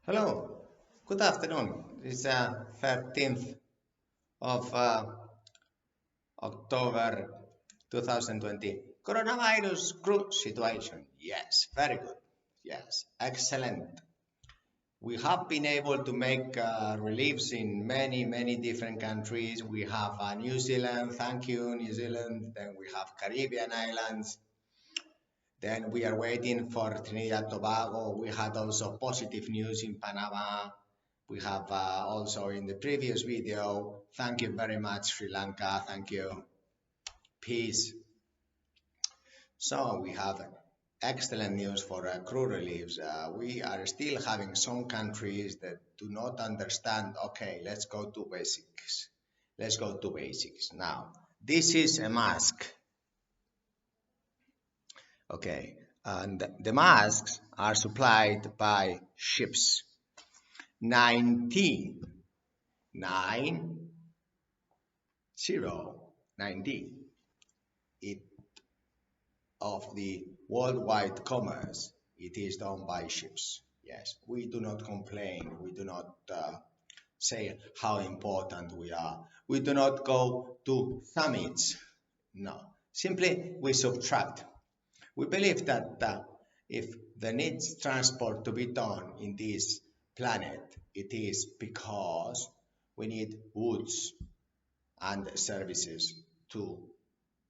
Hello, good afternoon. It's 13th of October 2020. Coronavirus crew situation. Yes, very good. Yes, excellent. We have been able to make reliefs in many different countries. We have New Zealand, thank you, New Zealand. Then we have Caribbean islands. Then we are waiting for Trinidad Tobago. We had also positive news in Panama. We have also in the previous video, thank you very much, Sri Lanka. Thank you. Peace. So we have excellent news for crew reliefs. We are still having some countries that do not understand. Okay, let's go to basics. Let's go to basics. Now, this is a mask. Okay, and the masks are supplied by ships. 19, 9, 0, 19. It of the worldwide commerce, it is done by ships. Yes, we do not complain. We do not say how important we are. We do not go to summits. No, simply we subtract. We believe that if there needs transport to be done in this planet, it is because we need goods and services to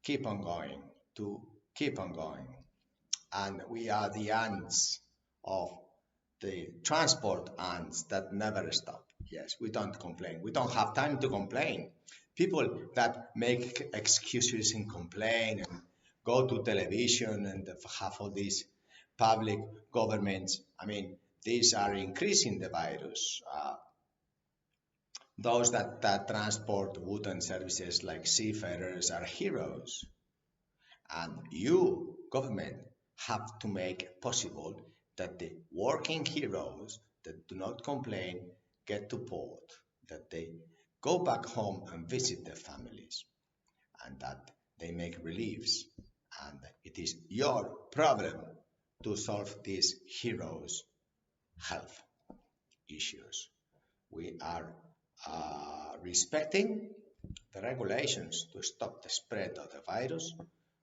keep on going, to keep on going. And we are the ants of the transport ants that never stop. Yes, we don't complain. We don't have time to complain. People that make excuses and complain and go to television and have all these public governments, I mean, these are increasing the virus. Those that transport wooden services like seafarers are heroes. And you, government, have to make possible that the working heroes that do not complain get to port, that they go back home and visit their families, and that they make reliefs. And it is your problem to solve these heroes' health issues. We are respecting the regulations to stop the spread of the virus.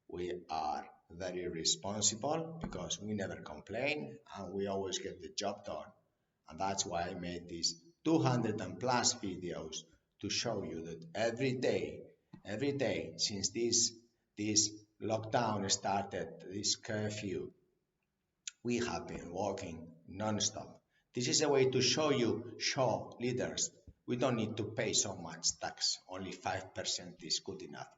We are very responsible because we never complain and we always get the job done. And that's why I made these 200 and plus videos to show you that every day since this lockdown started, this curfew, we have been working non-stop. This is a way to show leaders, we don't need to pay so much tax, only 5% is good enough.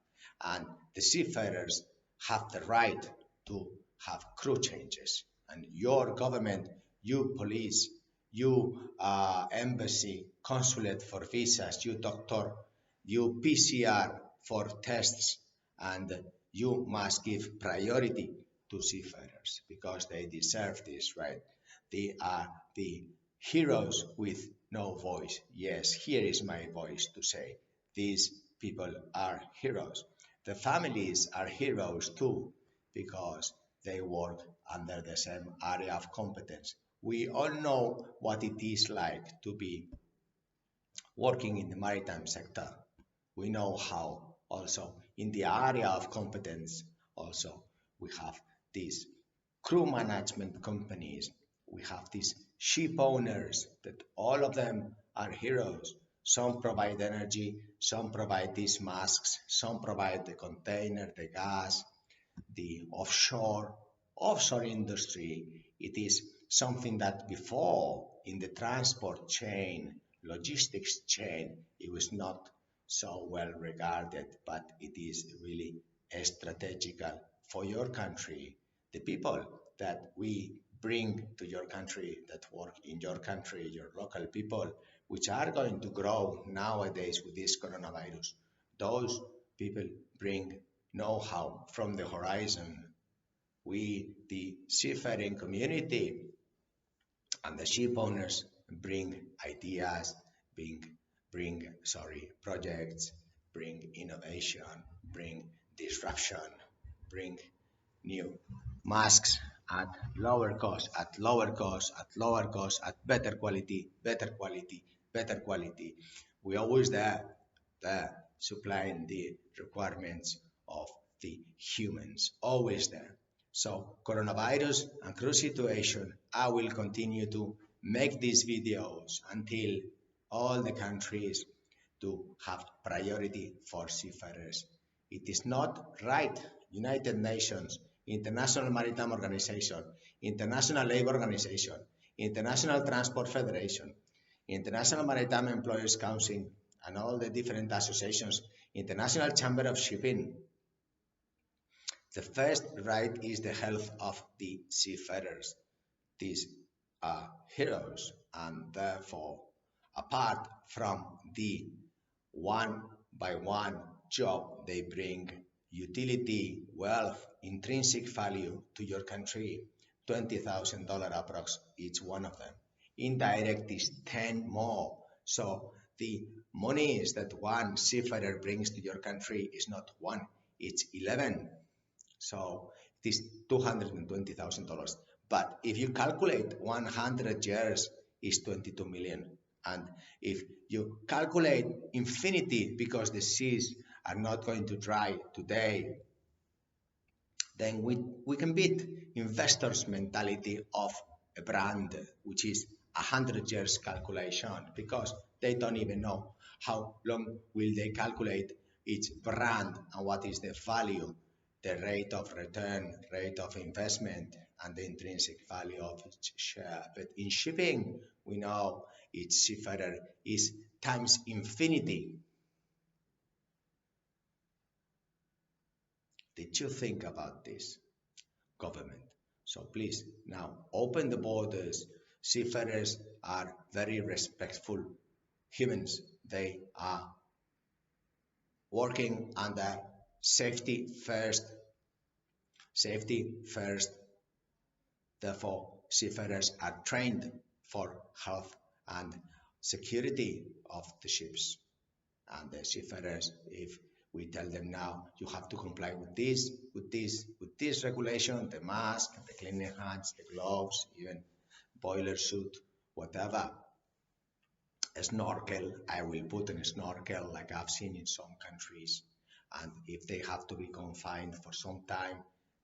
And the seafarers have the right to have crew changes. And your government, you police, you embassy, consulate for visas, you doctor, you PCR for tests, and you must give priority to seafarers because they deserve this, right? They are the heroes with no voice. Yes, here is my voice to say these people are heroes. The families are heroes too because they work under the same area of competence. We all know what it is like to be working in the maritime sector. We know how also in the area of competence also we have these crew management companies, we have these ship owners that all of them are heroes. Some provide energy, some provide these masks, some provide the container, the gas, the offshore industry. It is something that before in the transport chain, logistics chain, it was not so well regarded, but it is really strategical for your country. The people that we bring to your country, that work in your country, your local people, which are going to grow nowadays with this coronavirus, those people bring know-how from the horizon. We, the seafaring community and the ship owners, bring ideas, bring projects, bring innovation, bring disruption, bring new masks at lower cost, at lower cost, at lower cost, at better quality, better quality, better quality. We always there supplying the requirements of the humans, always there. So coronavirus and cruise situation, I will continue to make these videos until all the countries to have priority for seafarers. It is not right. United Nations, International Maritime Organization, International Labour Organization, International Transport Federation, International Maritime Employers Council, and all the different associations, International Chamber of Shipping. The first right is the health of the seafarers. These are heroes, and therefore, apart from the one by one job, they bring utility, wealth, intrinsic value to your country. $20,000 approx each one of them. Indirect is 10 more. So the monies that one seafarer brings to your country is not one, it's 11. So it is $220,000. But if you calculate 100 years is 22 million. And if you calculate infinity because the seas are not going to dry today, then we can beat investors' mentality of a brand, which is 100 years calculation, because they don't even know how long will they calculate each brand and what is the value, the rate of return, rate of investment, and the intrinsic value of each share. But in shipping, we know each seafarer is times infinity. Did you think about this, government? So please now open the borders. Seafarers are very respectful humans. They are working under safety first, safety first. Therefore, seafarers are trained for health and security of the ships. And the seafarers, if we tell them now, you have to comply with this, with this, with this regulation, the mask, the cleaning hands, the gloves, even boiler suit, whatever. A snorkel, I will put in a snorkel like I've seen in some countries. And if they have to be confined for some time,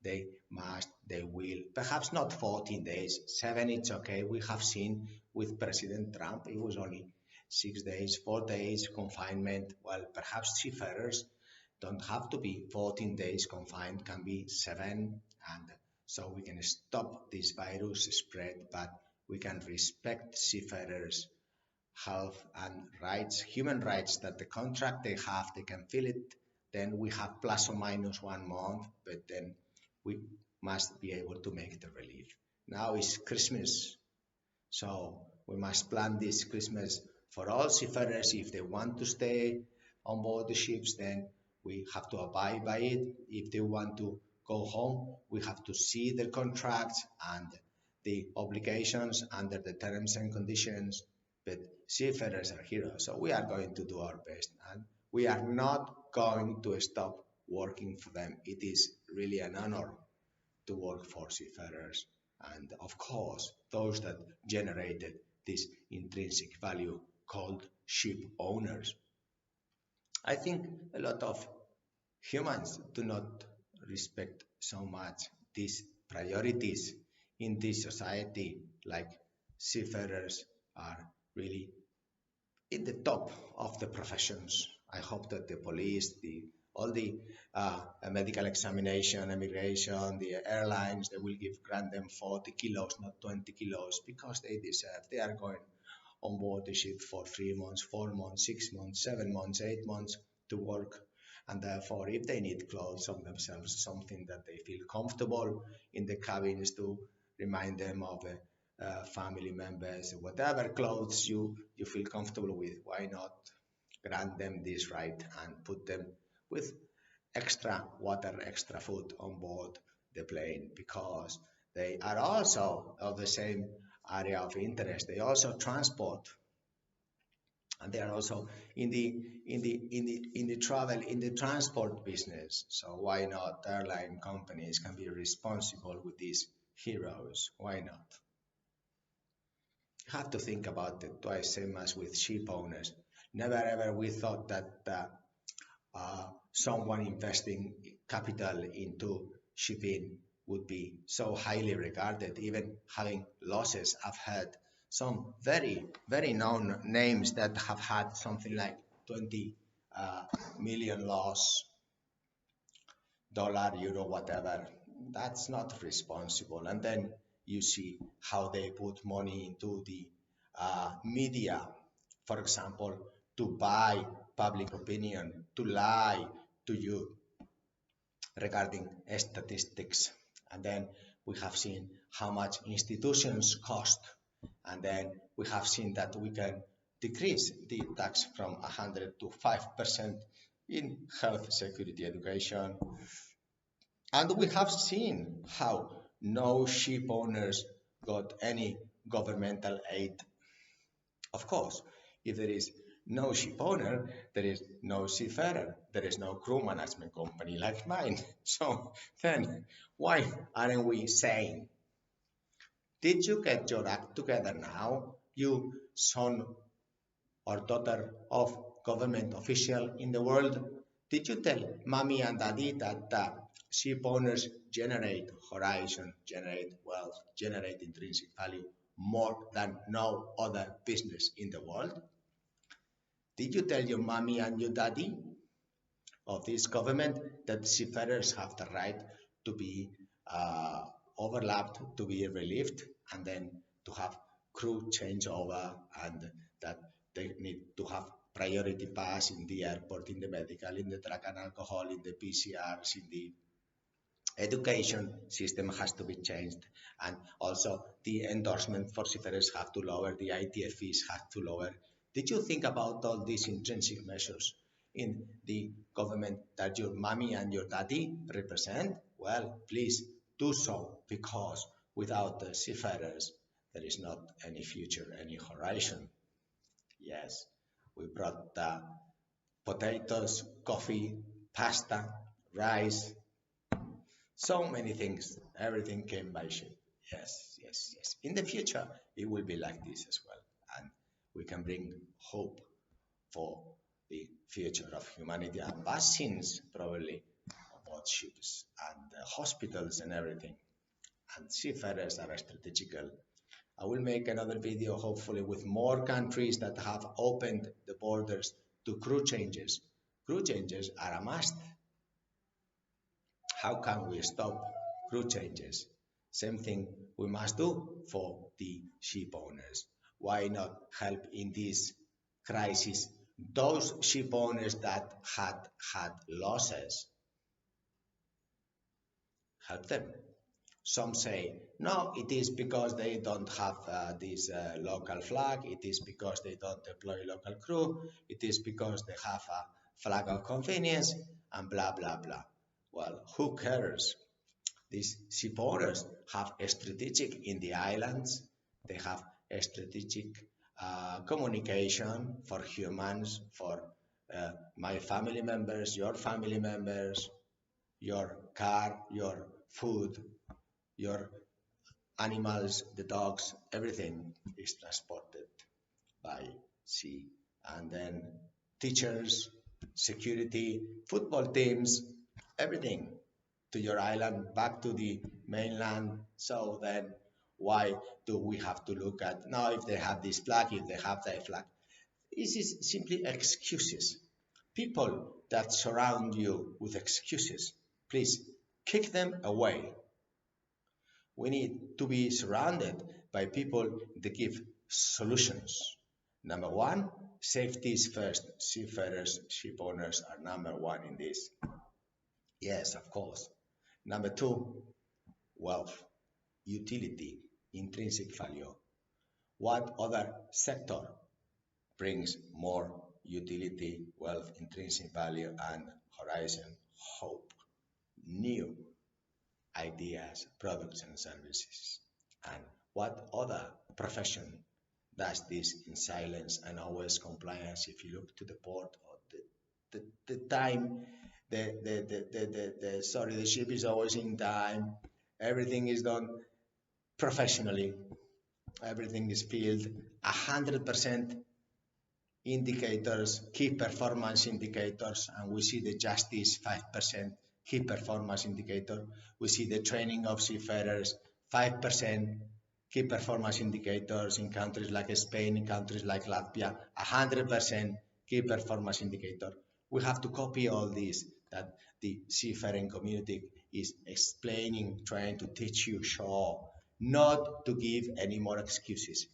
they must, they will. Perhaps not 14 days, 7 it's okay. We have seen with President Trump, it was only 6 days, 4 days confinement. Well, perhaps seafarers don't have to be 14 days confined, can be 7. And so we can stop this virus spread, but we can respect seafarers' health and rights, human rights that the contract they have, they can feel it. Then we have plus or minus 1 month, but then we must be able to make the relief. Now is Christmas, so we must plan this Christmas for all seafarers. If they want to stay on board the ships, then we have to abide by it. If they want to go home, we have to see the contracts and the obligations under the terms and conditions. But seafarers are heroes, so we are going to do our best, and we are not going to stop working for them. It is really an honor to work for seafarers, and of course those that generated this intrinsic value called ship owners. I think a lot of humans do not respect so much these priorities in this society, like seafarers are really in the top of the professions. I hope that the police, all the medical examination, immigration, the airlines, they will grant them 40 kilos, not 20 kilos, because they deserve. They are going on board the ship for 3 months, 4 months, 6 months, 7 months, 8 months to work. And therefore, if they need clothes on themselves, something that they feel comfortable in the cabins to remind them of family members, whatever clothes you feel comfortable with, why not grant them this right and put them with extra water, extra food on board the plane, because they are also of the same area of interest. They also transport, and they are also in the travel, in the transport business. So why not airline companies can be responsible with this heroes. Why not? You have to think about it twice, same as with ship owners. Never ever we thought that someone investing capital into shipping would be so highly regarded, even having losses. I've heard some very, very known names that have had something like 20 million loss, dollar, euro, whatever. That's not responsible. And then you see how they put money into the media, for example, to buy public opinion, to lie to you regarding statistics. And then we have seen how much institutions cost. And then we have seen that we can decrease the tax from 100 to 5% in health, security, education. And we have seen how no ship owners got any governmental aid. Of course, if there is no ship owner, there is no seafarer, there is no crew management company like mine. So then, why aren't we saying, did you get your act together now, you son or daughter of government official in the world? Did you tell mommy and daddy that ship owners generate horizon, generate wealth, generate intrinsic value more than no other business in the world? Did you tell your mommy and your daddy of this government that seafarers have the right to be overlapped, to be relieved, and then to have crew changeover, and that they need to have priority pass in the airport, in the medical, in the drug and alcohol, in the PCRs, in the education system has to be changed, and also the endorsement for seafarers have to lower, the ITF fees have to lower. Did you think about all these intrinsic measures in the government that your mommy and your daddy represent? Well, please do so, because without the seafarers, there is not any future, any horizon. Yes, we brought potatoes, coffee, pasta, rice, so many things. Everything came by ship. Yes, yes, yes. In the future, it will be like this as well. And we can bring hope for the future of humanity, and vaccines probably about ships and hospitals and everything. And seafarers are strategical. I will make another video hopefully with more countries that have opened the borders to crew changes. Crew changes are a must. How can we stop crew changes? Same thing we must do for the ship owners. Why not help in this crisis those ship owners that had losses? Help them. Some say, no, it is because they don't have this local flag, it is because they don't deploy local crew, it is because they have a flag of convenience, and blah, blah, blah. Well, who cares? These ship owners have a strategic in the islands, they have a strategic communication for humans, for my family members, your car, your food, your animals, the dogs, everything is transported by sea. And then teachers, security, football teams, everything to your island, back to the mainland. So then why do we have to look at now if they have this flag, if they have that flag? This is simply excuses. People that surround you with excuses, please kick them away. We need to be surrounded by people that give solutions. Number one, safety is first. Seafarers, ship owners are number one in this. Yes, of course. Number two, wealth, utility, intrinsic value. What other sector brings more utility, wealth, intrinsic value, and horizon, hope, new ideas, products, and services? And what other profession does this in silence and always compliance? If you look to the port, or the time, the sorry, the ship is always in time, everything is done professionally. Everything is filled 100% indicators, key performance indicators, and we see the justice 5% key performance indicator. We see the training of seafarers 5% key performance indicators in countries like Spain, in countries like Latvia, 100% key performance indicator. We have to copy all this that the seafaring community is explaining, trying to teach you, show, not to give any more excuses.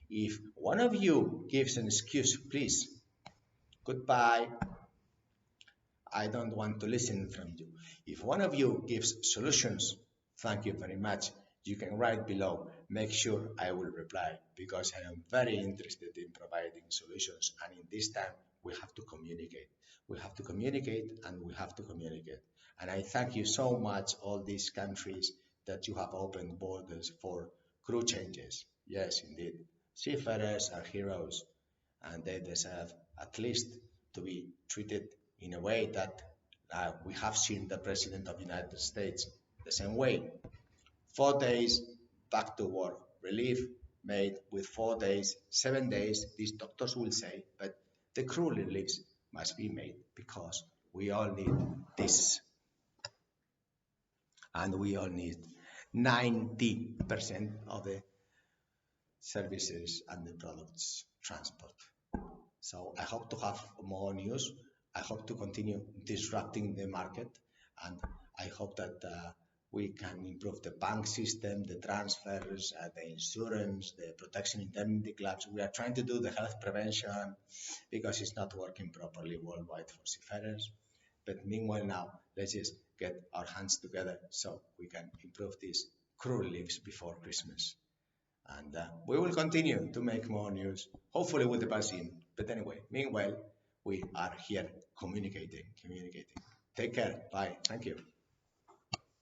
If one of you gives an excuse, please, goodbye. I don't want to listen from you. If one of you gives solutions, thank you very much. You can write below. Make sure I will reply because I am very interested in providing solutions. And in this time, we have to communicate. We have to communicate and we have to communicate. And I thank you so much, all these countries, that you have opened borders for crew changes. Yes, indeed. Seafarers are heroes and they deserve at least to be treated in a way that we have seen the President of the United States the same way. 4 days back to work, relief made with 4 days, 7 days, these doctors will say, but the crew reliefs must be made because we all need this and we all need 90% of the services and the products transport. So I hope to have more news. I hope to continue disrupting the market, and I hope that we can improve the bank system, the transfers, the insurance, the protection indemnity clubs. We are trying to do the health prevention because it's not working properly worldwide for seafarers. But meanwhile now, let's just get our hands together so we can improve these crew leaves before Christmas. And we will continue to make more news, hopefully with the vaccine. But anyway, meanwhile, we are here communicating. Take care. Bye. Thank you.